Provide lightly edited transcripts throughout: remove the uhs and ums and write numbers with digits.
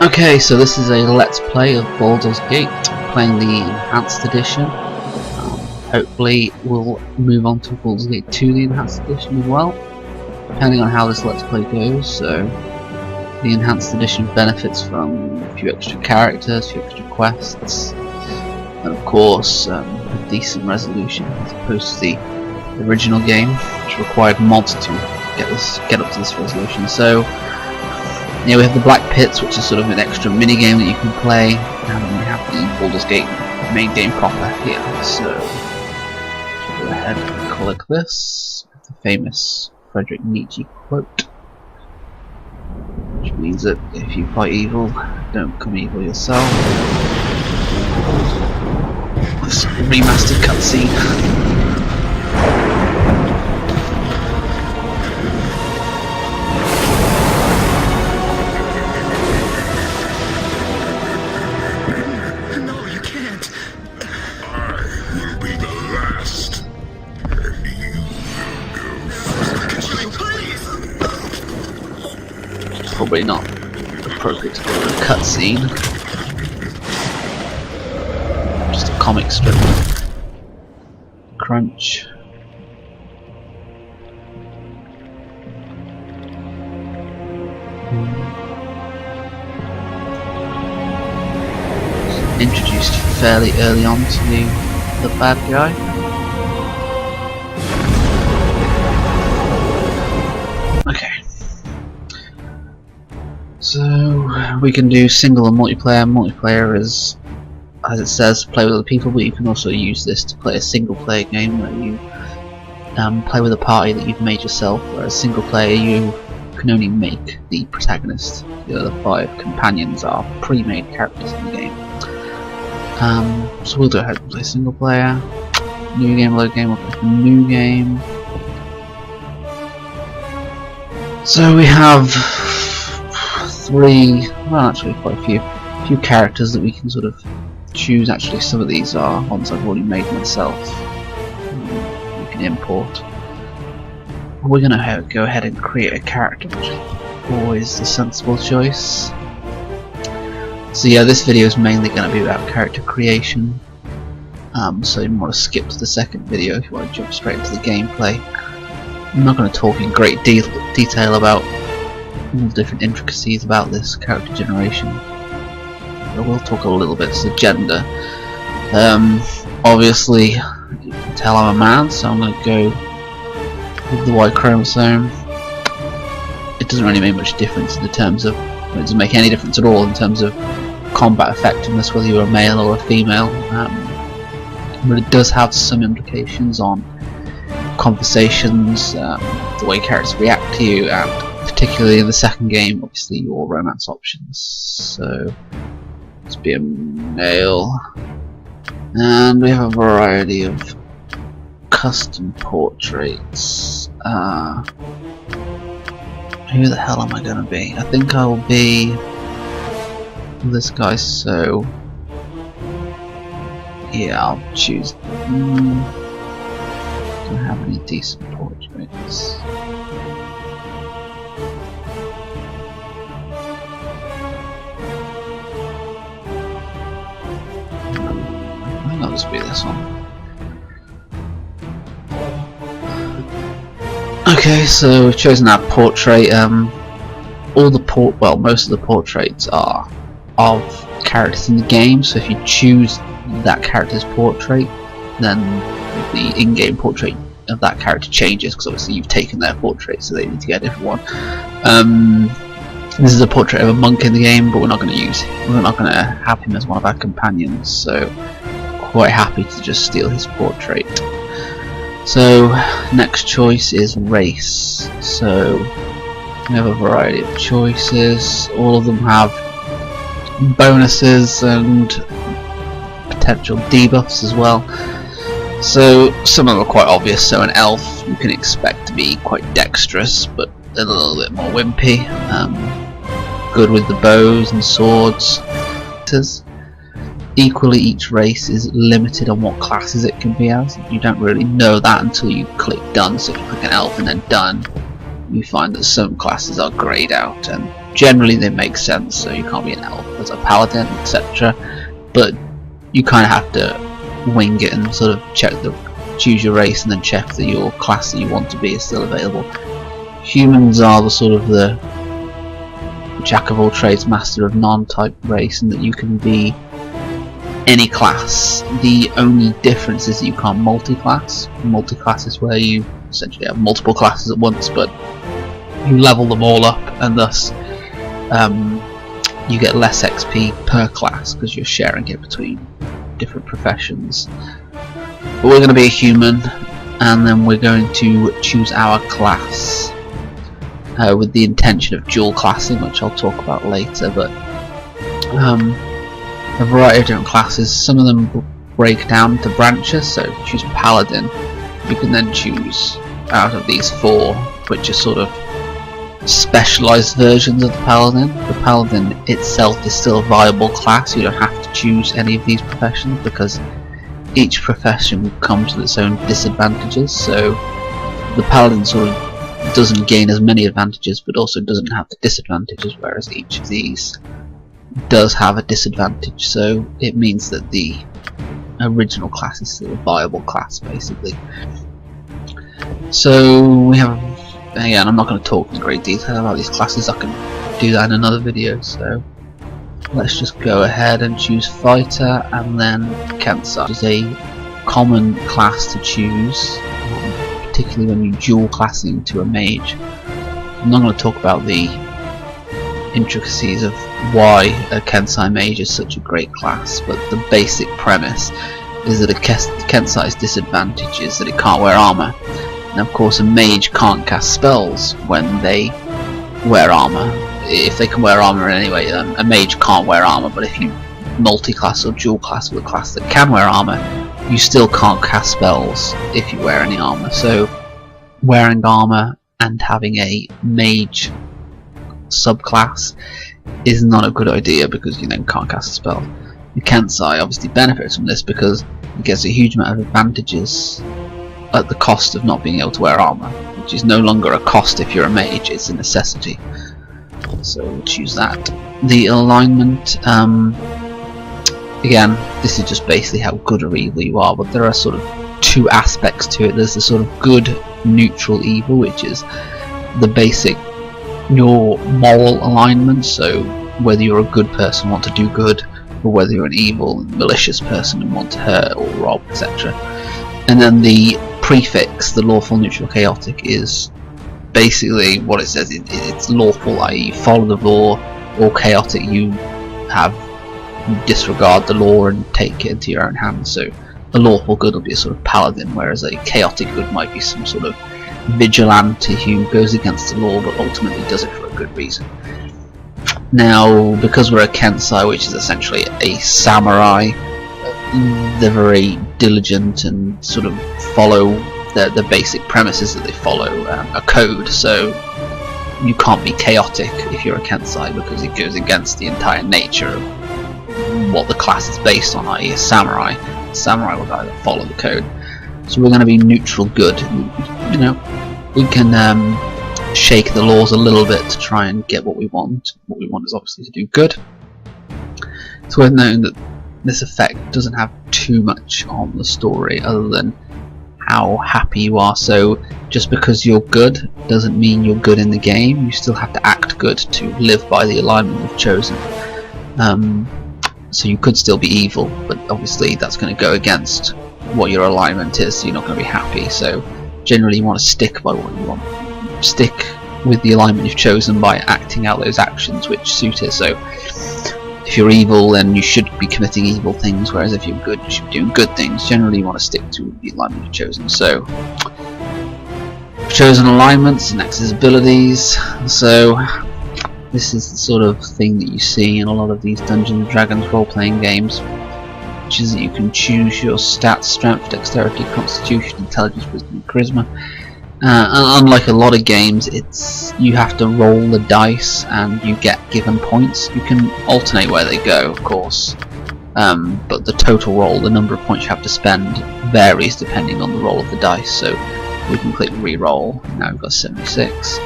Okay, so this is a let's play of Baldur's Gate, playing the Enhanced Edition. Hopefully we'll move on to Baldur's Gate 2, the Enhanced Edition as well, depending on how this let's play goes. So the Enhanced Edition benefits from a few extra characters, a few extra quests, and of course a decent resolution as opposed to the original game, which required mods to get up to this resolution. So yeah, we have the Black Pits, which is sort of an extra mini game that you can play, and we have the Baldur's Gate main game proper here. So go ahead and click this, the famous Friedrich Nietzsche quote, which means that if you fight evil, don't become evil yourself. This remastered cutscene. Probably not appropriate to do a cutscene. Just a comic strip. Crunch. Introduced fairly early on to the bad guy. So we can do single and multiplayer. Multiplayer is, as it says, play with other people, but you can also use this to play a single player game where you play with a party that you've made yourself, whereas single player you can only make the protagonist. The other 5 companions are pre-made characters in the game. So we'll go ahead and play single player. New game, load game, we'll play new game. So we have 3, well actually quite a few characters that we can sort of choose. Actually some of these are ones I've already made myself. We can import. We're going to go ahead and create a character, which is always a sensible choice. So yeah, this video is mainly going to be about character creation, so you want to skip to the second video if you want to jump straight into the gameplay. I'm not going to talk in great detail about all the different intricacies about this character generation. I will talk a little bit to the gender. Obviously, you can tell I'm a man, so I'm going to go with the Y chromosome. It doesn't really make much difference in the terms of, it doesn't make any difference at all in terms of combat effectiveness whether you're a male or a female, but it does have some implications on conversations, the way characters react to you, and particularly in the second game, obviously your romance options. So let's be a male, and we have a variety of custom portraits. Who the hell am I going to be? I think I will be this guy, so yeah, I'll choose. Don't have any decent portraits. I think I'll just be this one. Okay, so we've chosen our portrait. Most of the portraits are of characters in the game, so if you choose that character's portrait, then the in-game portrait of that character changes, because obviously you've taken their portrait, so they need to get a different one. This is a portrait of a monk in the game, but we're not going to have him as one of our companions, so quite happy to just steal his portrait. So next choice is race. So we have a variety of choices. All of them have bonuses and potential debuffs as well. So some of them are quite obvious. So an elf you can expect to be quite dexterous, but a little bit more wimpy. Good with the bows and swords. Equally, each race is limited on what classes it can be as. You don't really know that until you click done. So if you click an elf and then done, you find that some classes are greyed out, and generally they make sense. So you can't be an elf as a paladin, etc. But you kind of have to wing it and sort of choose your race and then check that your class that you want to be is still available. Humans are the sort of the jack of all trades, master of none type race, and that you can be any class. The only difference is that you can't multi-class. Multi-class is where you essentially have multiple classes at once, but you level them all up, and thus you get less XP per class because you're sharing it between different professions. But we're going to be a human, and then we're going to choose our class with the intention of dual classing, which I'll talk about later. But a variety of different classes. Some of them break down into branches, so if you choose paladin, you can then choose out of these 4, which are sort of specialized versions of the paladin. The paladin itself is still a viable class. You don't have to choose any of these professions because each profession comes with its own disadvantages. So the paladin sort of doesn't gain as many advantages, but also doesn't have the disadvantages, whereas each of these does have a disadvantage. So it means that the original class is still a viable class, basically. So we have, again, I'm not going to talk in great detail about these classes. I can do that in another video. So let's just go ahead and choose fighter, and then Kensai is a common class to choose, particularly when you dual classing to a mage. I'm not going to talk about the intricacies of why a Kensai mage is such a great class, but the basic premise is that a Kensai's disadvantage is that it can't wear armor. And of course a mage can't cast spells when they wear armor. If they can wear armor in any way, a mage can't wear armor, but if you multi-class or dual class with a class that can wear armor, you still can't cast spells if you wear any armor. So wearing armor and having a mage subclass is not a good idea because you then can't cast a spell. The Kensai obviously benefits from this because it gets a huge amount of advantages at the cost of not being able to wear armor, which is no longer a cost if you're a mage, it's a necessity. So we'll choose that. The alignment, again, this is just basically how good or evil you are, but there are sort of 2 aspects to it. There's the sort of good, neutral, evil, which is the basic, your moral alignment, so whether you're a good person and want to do good, or whether you're an evil and malicious person and want to hurt or rob, etc. And then the prefix, the lawful, neutral, chaotic, is basically what it says. It's lawful, i.e. you follow the law, or chaotic, you disregard the law and take it into your own hands. So a lawful good will be a sort of paladin, whereas a chaotic good might be some sort of vigilante who goes against the law but ultimately does it for a good reason. Now, because we're a Kensai, which is essentially a samurai, they're very diligent and sort of follow the basic premises that they follow a code. So you can't be chaotic if you're a Kensai because it goes against the entire nature of what the class is based on, i.e. a samurai. A samurai would either follow the code. So we're going to be neutral good. You know, we can shake the laws a little bit to try and get what we want. What we want is obviously to do good. It's worth noting that this effect doesn't have too much on the story other than how happy you are. So just because you're good doesn't mean you're good in the game. You still have to act good to live by the alignment you've chosen. So you could still be evil, but obviously that's going to go against what your alignment is, so you're not going to be happy. So generally you want to stick by what you want. Stick with the alignment you've chosen by acting out those actions which suit it. So if you're evil, then you should be committing evil things, whereas if you're good, you should be doing good things. Generally you want to stick to the alignment you've chosen. So I've chosen alignments. Next is abilities. So this is the sort of thing that you see in a lot of these Dungeons & Dragons role-playing games, which is that you can choose your stats: strength, dexterity, constitution, intelligence, wisdom, and charisma. Unlike a lot of games, you have to roll the dice and you get given points. You can alternate where they go, of course, but the total roll, the number of points you have to spend, varies depending on the roll of the dice. So we can click re-roll. Now we've got 76.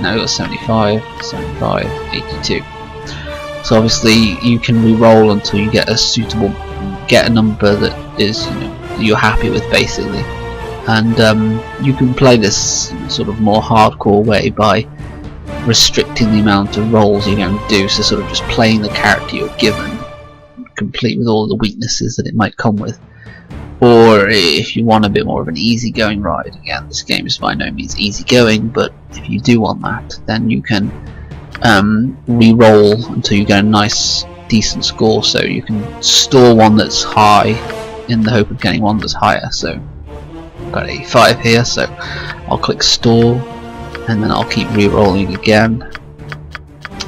Now we got 75, 75, 82. So obviously you can re-roll until you get a number that is, you're happy with basically, and you can play this sort of more hardcore way by restricting the amount of rolls you're going to do, so sort of just playing the character you're given, complete with all the weaknesses that it might come with. Or if you want a bit more of an easygoing ride, again this game is by no means easygoing, but if you do want that, then you can re-roll until you get a nice decent score, so you can store one that's high in the hope of getting one that's higher. So I've got 85 here, so I'll click store and then I'll keep re-rolling again,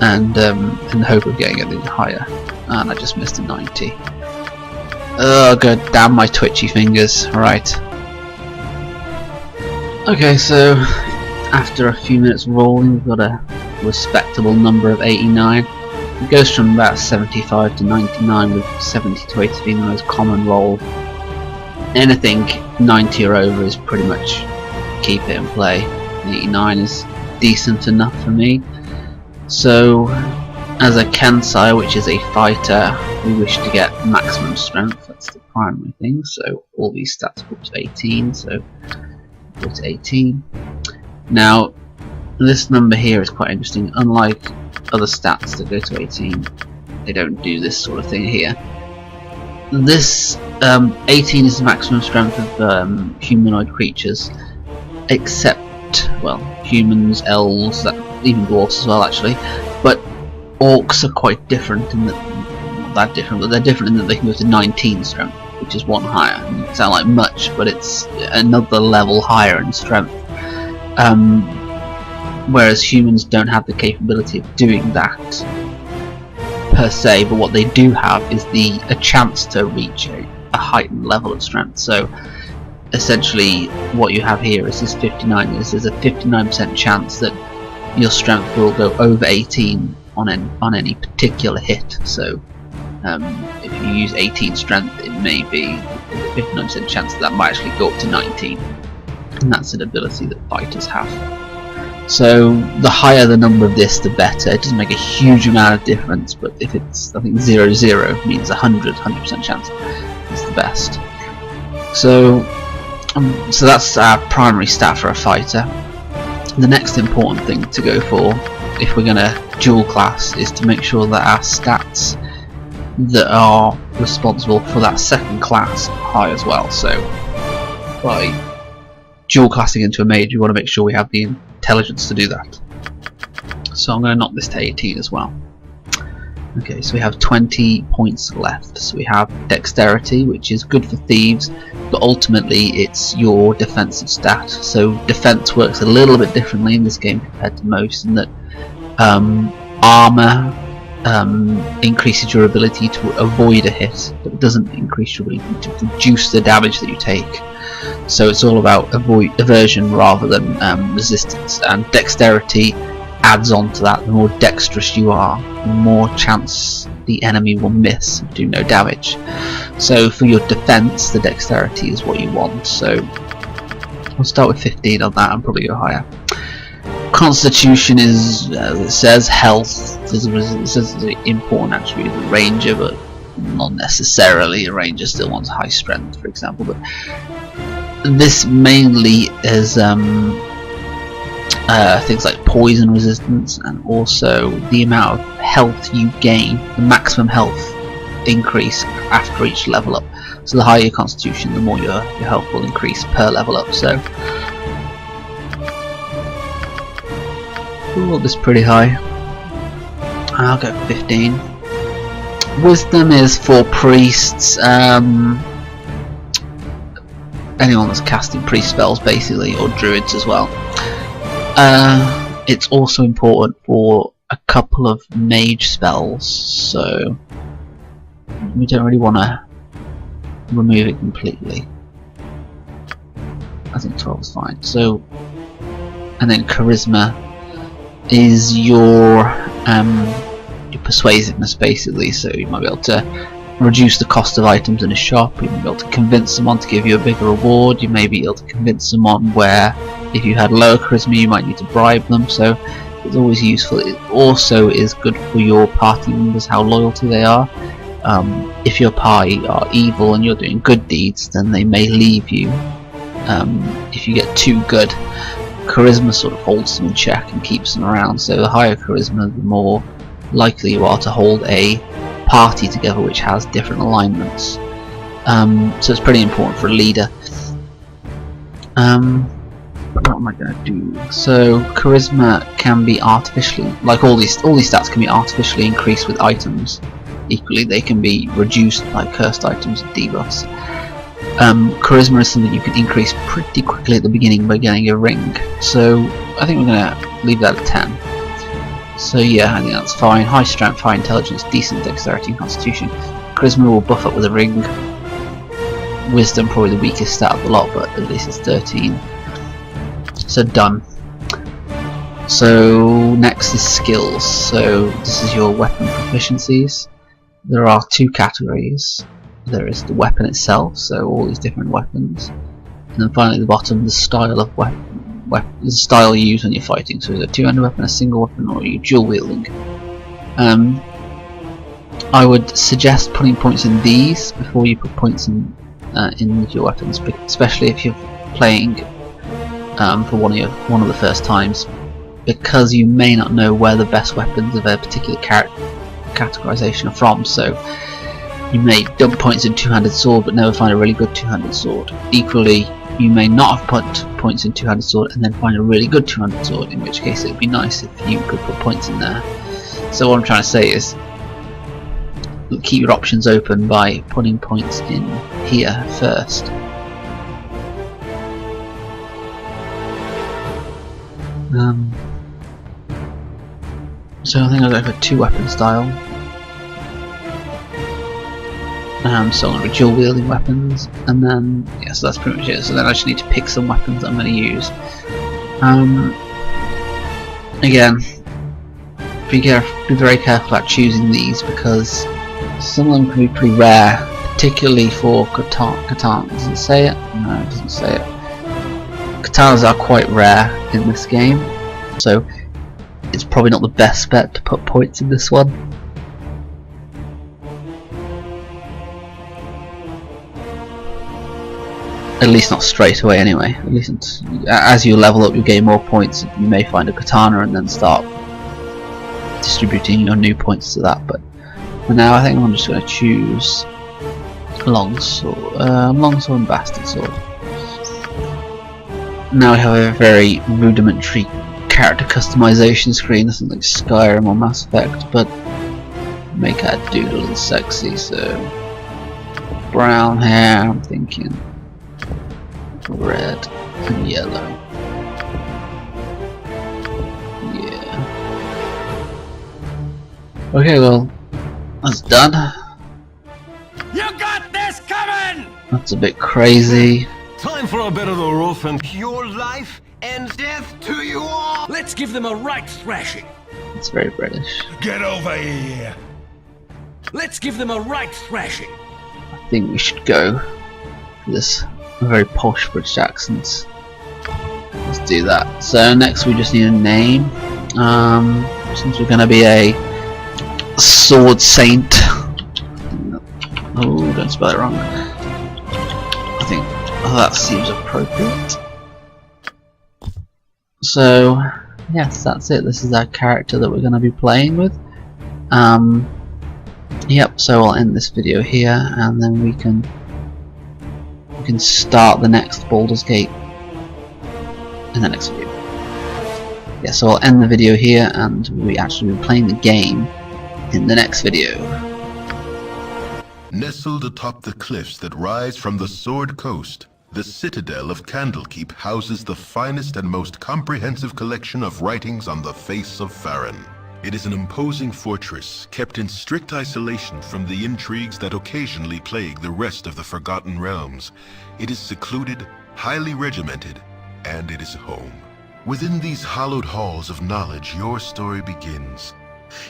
and in the hope of getting anything higher, and I just missed a 90. Oh god damn my twitchy fingers. Right. Okay, so after a few minutes rolling we've got a respectable number of 89. It goes from about 75 to 99, with 70 to 80 being the most common roll. Anything 90 or over is pretty much keep it and play. 89 is decent enough for me. So as a Kansai, which is a fighter, we wish to get maximum strength. That's the primary thing, so all these stats go to 18, so go to 18. Now this number here is quite interesting. Unlike other stats that go to 18, they don't do this sort of thing here. This 18 is the maximum strength of humanoid creatures, except, well, humans, elves, even dwarfs as well actually, but orcs are quite different in that, not that different, but they're different in that they can go to 19 strength, which is one higher. It doesn't sound like much, but it's another level higher in strength. Whereas humans don't have the capability of doing that per se, but what they do have is a chance to reach a heightened level of strength. So essentially what you have here is this 59, there's a 59% chance that your strength will go over 18 on any particular hit. So if you use 18 strength, it may be a 59% chance that might actually go up to 19, and that's an ability that fighters have. So the higher the number of this, the better. It doesn't make a huge amount of difference, but if it's, I think 0-0 means 100% chance, it's the best. So that's our primary stat for a fighter. The next important thing to go for, if we're going to dual class, is to make sure that our stats that are responsible for that second class are high as well. So by dual classing into a mage, we want to make sure we have the intelligence to do that. So I'm going to knock this to 18 as well. Okay, so we have 20 points left. So we have dexterity, which is good for thieves, but ultimately it's your defensive stat. So defense works a little bit differently in this game compared to most, in that armor increases your ability to avoid a hit, but it doesn't increase your ability to reduce the damage that you take. So it's all about aversion rather than resistance, and dexterity adds on to that. The more dexterous you are, the more chance the enemy will miss and do no damage. So for your defense, the dexterity is what you want. So we'll start with 15 on that and probably go higher. Constitution is, as it says, health. It says it's an important attribute of a ranger, but not necessarily. A ranger still wants high strength, for example. But this mainly is things like poison resistance, and also the amount of health you gain, the maximum health increase after each level up. So the higher your constitution, the more your health will increase per level up. So ooh, this is pretty high. I'll go 15. Wisdom is for priests, anyone that's casting priest spells basically, or druids as well. It's also important for a couple of mage spells, so we don't really want to remove it completely. I think 12 is fine. So, and then charisma is your persuasiveness basically, so you might be able to reduce the cost of items in a shop. You may be able to convince someone to give you a bigger reward. You may be able to convince someone where if you had lower charisma you might need to bribe them, so it's always useful. It also is good for your party members, how loyal they are. If your party are evil and you're doing good deeds, then they may leave you. If you get too good, charisma sort of holds them in check and keeps them around, so the higher charisma, the more likely you are to hold a party together which has different alignments. So it's pretty important for a leader. What am I going to do? So charisma can be artificially, like all these stats can be artificially increased with items. Equally, they can be reduced by cursed items and debuffs. Charisma is something you can increase pretty quickly at the beginning by getting a ring. So I think we're going to leave that at 10. So yeah, I think that's fine. High strength, high intelligence, decent dexterity and constitution. Charisma will buff up with a ring. Wisdom probably the weakest stat of the lot, but at least it's 13. So done. So next is skills. So this is your weapon proficiencies. There are two categories. There is the weapon itself, so all these different weapons, and then finally at the bottom, the style of the style you use when you're fighting. So is it a two-handed weapon, a single weapon, or are you dual wielding? I would suggest putting points in these before you put points in your weapons, especially if you're playing for one of the first times, because you may not know where the best weapons of a particular categorization are from. So you may dump points in two-handed sword but never find a really good two-handed sword. Equally, you may not have put points in two-handed sword and then find a really good two-handed sword, in which case it would be nice if you could put points in there. So what I'm trying to say is, keep your options open by putting points in here first. So I think I'll go for two weapon style. So I'm going to dual wielding weapons, and then yeah, so that's pretty much it. So then I just need to pick some weapons that I'm going to use. Again, be very careful about choosing these, because some of them can be pretty rare, particularly for katana. Does it say it? No, it doesn't say it. Katanas are quite rare in this game, so it's probably not the best bet to put points in this one. At least not straight away anyway. At least as you level up you gain more points, you may find a katana and then start distributing your new points to that. But for now I think I'm just going to choose longsword and bastard sword. Now we have a very rudimentary character customization screen, nothing like Skyrim or Mass Effect, but make our dude a little sexy. So brown hair, I'm thinking red and yellow. Yeah. Okay, well, that's done. You got this coming! That's a bit crazy. Time for a bit of the rough and pure life and death to you all! Let's give them a right thrashing. It's very British. Get over here! Let's give them a right thrashing. I think we should go for this very posh British accents. Let's do that. So next we just need a name. Since we're going to be a sword saint. Oh, don't spell it wrong. I think that seems appropriate. So yes, that's it. This is our character that we're going to be playing with. Yep. So I'll end this video here, and then we can start the next Baldur's Gate in the next video. Yeah, so I'll end the video here, and we actually will be playing the game in the next video. Nestled atop the cliffs that rise from the Sword Coast, the citadel of Candlekeep houses the finest and most comprehensive collection of writings on the face of Farron. It is an imposing fortress, kept in strict isolation from the intrigues that occasionally plague the rest of the Forgotten Realms. It is secluded, highly regimented, and it is home. Within these hallowed halls of knowledge, your story begins.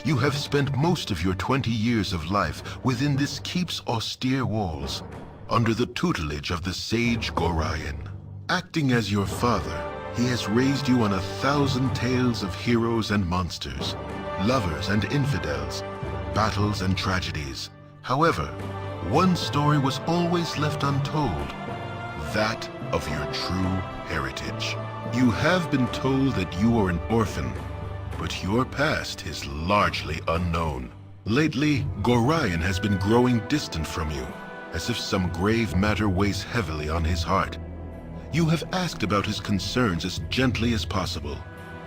You have spent most of your 20 years of life within this keep's austere walls, under the tutelage of the sage Gorion. Acting as your father, he has raised you on 1,000 tales of heroes and monsters, lovers and infidels, battles and tragedies. However, one story was always left untold, that of your true heritage. You have been told that you are an orphan, but your past is largely unknown. Lately, Gorion has been growing distant from you, as if some grave matter weighs heavily on his heart. You have asked about his concerns as gently as possible,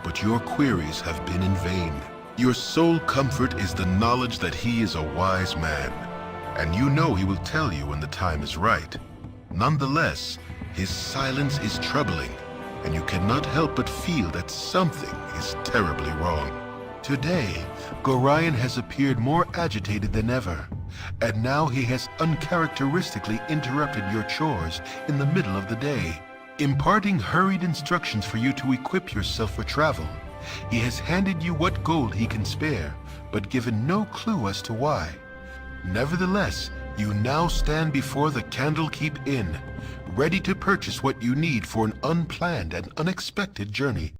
but your queries have been in vain. Your sole comfort is the knowledge that he is a wise man, and you know he will tell you when the time is right. Nonetheless, his silence is troubling, and you cannot help but feel that something is terribly wrong. Today, Gorion has appeared more agitated than ever, and now he has uncharacteristically interrupted your chores in the middle of the day, imparting hurried instructions for you to equip yourself for travel. He has handed you what gold he can spare, but given no clue as to why. Nevertheless, you now stand before the Candlekeep Inn, ready to purchase what you need for an unplanned and unexpected journey.